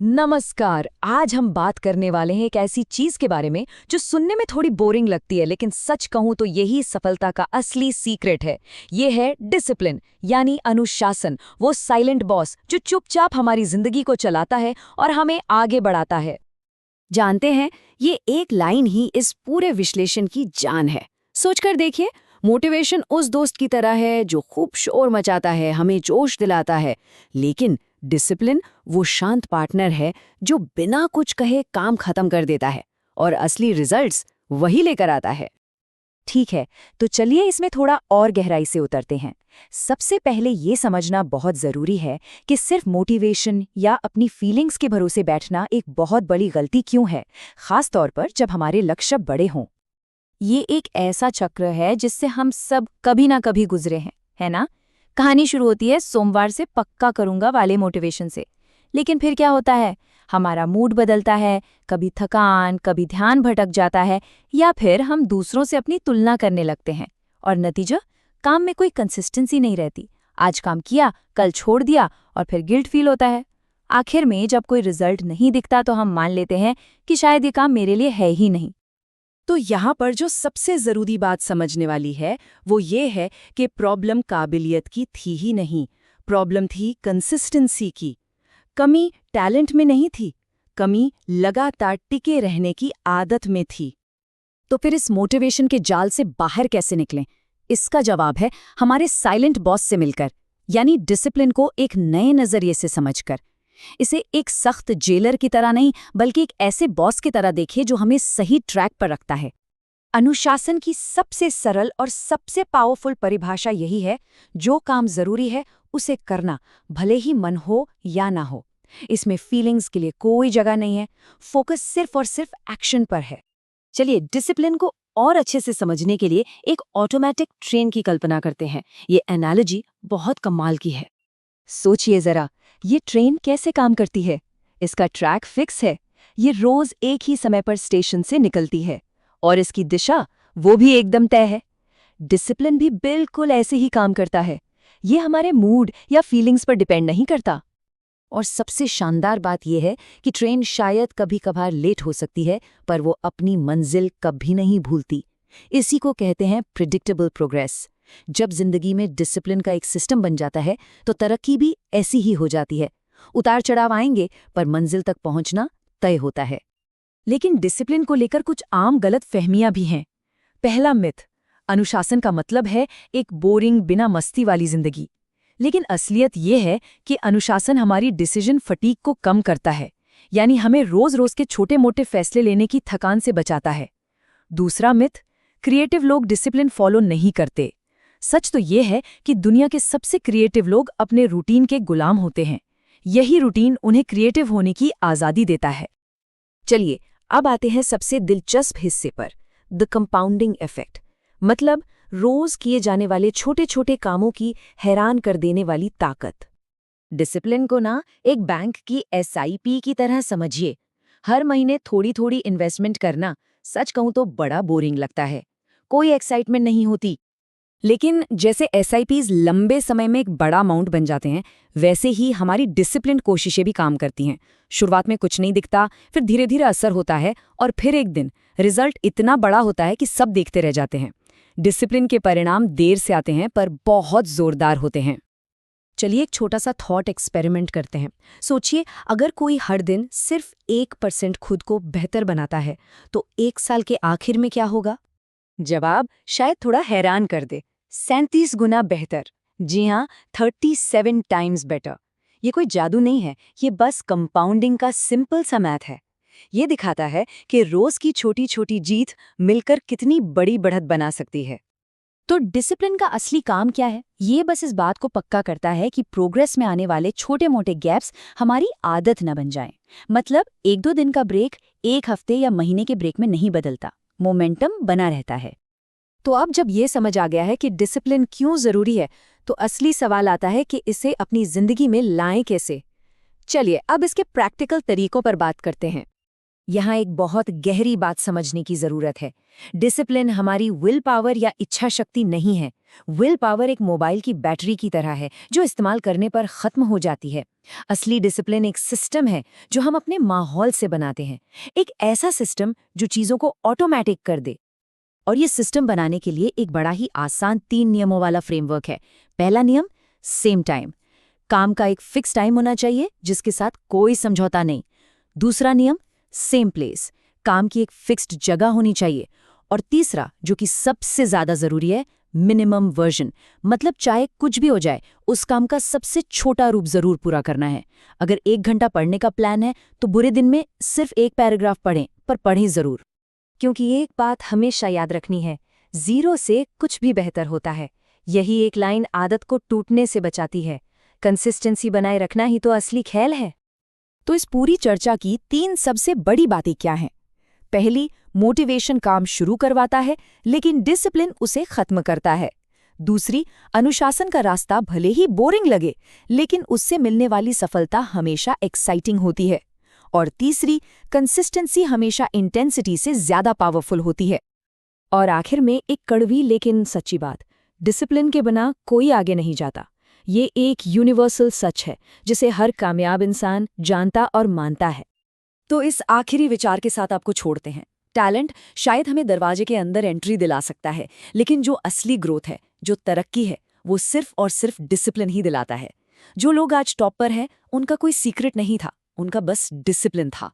नमस्कार। आज हम बात करने वाले हैं एक ऐसी चीज के बारे में जो सुनने में थोड़ी बोरिंग लगती है, लेकिन सच कहूं तो यही सफलता का असली सीक्रेट है। ये है डिसिप्लिन, यानी अनुशासन। वो साइलेंट बॉस जो चुपचाप हमारी जिंदगी को चलाता है और हमें आगे बढ़ाता है। जानते हैं, ये एक लाइन ही इस पूरे विश्लेषण की जान है। सोचकर देखिए, मोटिवेशन उस दोस्त की तरह है जो खूब शोर मचाता है, हमें जोश दिलाता है, लेकिन डिसिप्लिन वो शांत पार्टनर है जो बिना कुछ कहे काम खत्म कर देता है और असली रिजल्ट्स वही लेकर आता है। ठीक है, तो चलिए इसमें थोड़ा और गहराई से उतरते हैं। सबसे पहले ये समझना बहुत जरूरी है कि सिर्फ मोटिवेशन या अपनी फीलिंग्स के भरोसे बैठना एक बहुत बड़ी गलती क्यों है, खास तौर पर जब हमारे लक्ष्य बड़े हों। ये एक ऐसा चक्र है जिससे हम सब कभी ना कभी गुजरे हैं, है ना? कहानी शुरू होती है सोमवार से पक्का करूंगा वाले मोटिवेशन से, लेकिन फिर क्या होता है? हमारा मूड बदलता है, कभी थकान, कभी ध्यान भटक जाता है, या फिर हम दूसरों से अपनी तुलना करने लगते हैं और नतीजा, काम में कोई कंसिस्टेंसी नहीं रहती। आज काम किया, कल छोड़ दिया और फिर गिल्ट फील होता है। आखिर में जब कोई रिजल्ट नहीं दिखता तो हम मान लेते हैं कि शायद ये काम मेरे लिए है ही नहीं। तो यहाँ पर जो सबसे ज़रूरी बात समझने वाली है वो ये है कि प्रॉब्लम काबिलियत की थी ही नहीं, प्रॉब्लम थी कंसिस्टेंसी की। कमी टैलेंट में नहीं थी, कमी लगातार टिके रहने की आदत में थी। तो फिर इस मोटिवेशन के जाल से बाहर कैसे निकलें? इसका जवाब है हमारे साइलेंट बॉस से मिलकर, यानी डिसिप्लिन को एक नए नजरिए से समझकर। इसे एक सख्त जेलर की तरह नहीं, बल्कि एक ऐसे बॉस की तरह देखिए जो हमें सही ट्रैक पर रखता है। अनुशासन की सबसे सरल और सबसे पावरफुल परिभाषा यही है, जो काम जरूरी है उसे करना, भले ही मन हो या ना हो। इसमें फीलिंग्स के लिए कोई जगह नहीं है, फोकस सिर्फ और सिर्फ एक्शन पर है। चलिए डिसिप्लिन को और अच्छे से समझने के लिए एक ऑटोमेटिक ट्रेन की कल्पना करते हैं। ये एनालॉजी बहुत कमाल की है। सोचिए जरा, ये ट्रेन कैसे काम करती है? इसका ट्रैक फिक्स है, ये रोज एक ही समय पर स्टेशन से निकलती है और इसकी दिशा वो भी एकदम तय है। डिसिप्लिन भी बिल्कुल ऐसे ही काम करता है। ये हमारे मूड या फीलिंग्स पर डिपेंड नहीं करता। और सबसे शानदार बात यह है कि ट्रेन शायद कभी कभार लेट हो सकती है, पर वो अपनी मंजिल कभी नहीं भूलती। इसी को कहते हैं प्रिडिक्टेबल प्रोग्रेस। जब जिंदगी में डिसिप्लिन का एक सिस्टम बन जाता है तो तरक्की भी ऐसी ही हो जाती है। उतार चढ़ाव आएंगे, पर मंजिल तक पहुंचना तय होता है। लेकिन डिसिप्लिन को लेकर कुछ आम गलत फहमियां भी हैं। पहला मिथ, अनुशासन का मतलब है एक बोरिंग बिना मस्ती वाली जिंदगी। लेकिन असलियत ये है कि अनुशासन हमारी डिसीजन फटीग को कम करता है, यानी हमें रोज रोज के छोटे मोटे फैसले लेने की थकान से बचाता है। दूसरा मिथ, क्रिएटिव लोग डिसिप्लिन फॉलो नहीं करते। सच तो ये है कि दुनिया के सबसे क्रिएटिव लोग अपने रूटीन के गुलाम होते हैं। यही रूटीन उन्हें क्रिएटिव होने की आज़ादी देता है। चलिए अब आते हैं सबसे दिलचस्प हिस्से पर, द कंपाउंडिंग इफेक्ट। मतलब रोज किए जाने वाले छोटे छोटे कामों की हैरान कर देने वाली ताकत। डिसिप्लिन को ना एक बैंक की एसआईपी की तरह समझिए। हर महीने थोड़ी थोड़ी इन्वेस्टमेंट करना, सच कहूं तो बड़ा बोरिंग लगता है, कोई एक्साइटमेंट नहीं होती। लेकिन जैसे एसआईपीज लंबे समय में एक बड़ा अमाउंट बन जाते हैं, वैसे ही हमारी डिसिप्लिन कोशिशें भी काम करती हैं। शुरुआत में कुछ नहीं दिखता, फिर धीरे धीरे असर होता है और फिर एक दिन रिजल्ट इतना बड़ा होता है कि सब देखते रह जाते हैं। डिसिप्लिन के परिणाम देर से आते हैं, पर बहुत जोरदार होते हैं। चलिए एक छोटा सा थॉट एक्सपेरिमेंट करते हैं। सोचिए, अगर कोई हर दिन सिर्फ 1% खुद को बेहतर बनाता है, तो 1 साल के आखिर में क्या होगा? जवाब शायद थोड़ा हैरान कर दे। 37 गुना बेहतर। जी हाँ, 37 टाइम्स बेटर। ये कोई जादू नहीं है, ये बस कंपाउंडिंग का सिंपल सा मैथ है। ये दिखाता है कि रोज की छोटी छोटी जीत मिलकर कितनी बड़ी बढ़त बना सकती है। तो डिसिप्लिन का असली काम क्या है? ये बस इस बात को पक्का करता है कि प्रोग्रेस में आने वाले छोटे मोटे गैप्स हमारी आदत न बन जाएं। मतलब 1-2 दिन का ब्रेक 1 हफ्ते या महीने के ब्रेक में नहीं बदलता, मोमेंटम बना रहता है। तो अब जब ये समझ आ गया है कि डिसिप्लिन क्यों जरूरी है, तो असली सवाल आता है कि इसे अपनी जिंदगी में लाएं कैसे। चलिए अब इसके प्रैक्टिकल तरीकों पर बात करते हैं। यहाँ एक बहुत गहरी बात समझने की जरूरत है। डिसिप्लिन हमारी विल पावर या इच्छा शक्ति नहीं है। विल पावर एक मोबाइल की बैटरी की तरह है जो इस्तेमाल करने पर खत्म हो जाती है। असली डिसिप्लिन एक सिस्टम है जो हम अपने माहौल से बनाते हैं, एक ऐसा सिस्टम जो चीजों को ऑटोमेटिक कर दे। और ये सिस्टम बनाने के लिए एक बड़ा ही आसान 3 नियमों वाला फ्रेमवर्क है। पहला नियम, सेम टाइम। काम का एक फिक्स टाइम होना चाहिए जिसके साथ कोई समझौता नहीं। दूसरा नियम, सेम प्लेस। काम की एक फिक्स्ड जगह होनी चाहिए। और तीसरा, जो कि सबसे ज्यादा जरूरी है, मिनिमम वर्जन। मतलब चाहे कुछ भी हो जाए, उस काम का सबसे छोटा रूप जरूर पूरा करना है। अगर 1 घंटा पढ़ने का प्लान है तो बुरे दिन में सिर्फ 1 पैराग्राफ पढ़ें, पर पढ़ें जरूर। क्योंकि एक बात हमेशा याद रखनी है, 0 से कुछ भी बेहतर होता है। यही एक लाइन आदत को टूटने से बचाती है। कंसिस्टेंसी बनाए रखना ही तो असली खेल है। तो इस पूरी चर्चा की 3 सबसे बड़ी बातें क्या हैं? पहली, मोटिवेशन काम शुरू करवाता है लेकिन डिसिप्लिन उसे खत्म करता है। दूसरी, अनुशासन का रास्ता भले ही बोरिंग लगे लेकिन उससे मिलने वाली सफलता हमेशा एक्साइटिंग होती है। और तीसरी, कंसिस्टेंसी हमेशा इंटेंसिटी से ज्यादा पावरफुल होती है। और आखिर में एक कड़वी लेकिन सच्ची बात, डिसिप्लिन के बिना कोई आगे नहीं जाता। ये एक यूनिवर्सल सच है जिसे हर कामयाब इंसान जानता और मानता है। तो इस आखिरी विचार के साथ आपको छोड़ते हैं। टैलेंट शायद हमें दरवाजे के अंदर एंट्री दिला सकता है, लेकिन जो असली ग्रोथ है, जो तरक्की है, वो सिर्फ और सिर्फ डिसिप्लिन ही दिलाता है। जो लोग आज टॉप पर हैं, उनका कोई सीक्रेट नहीं था, उनका बस डिसिप्लिन था।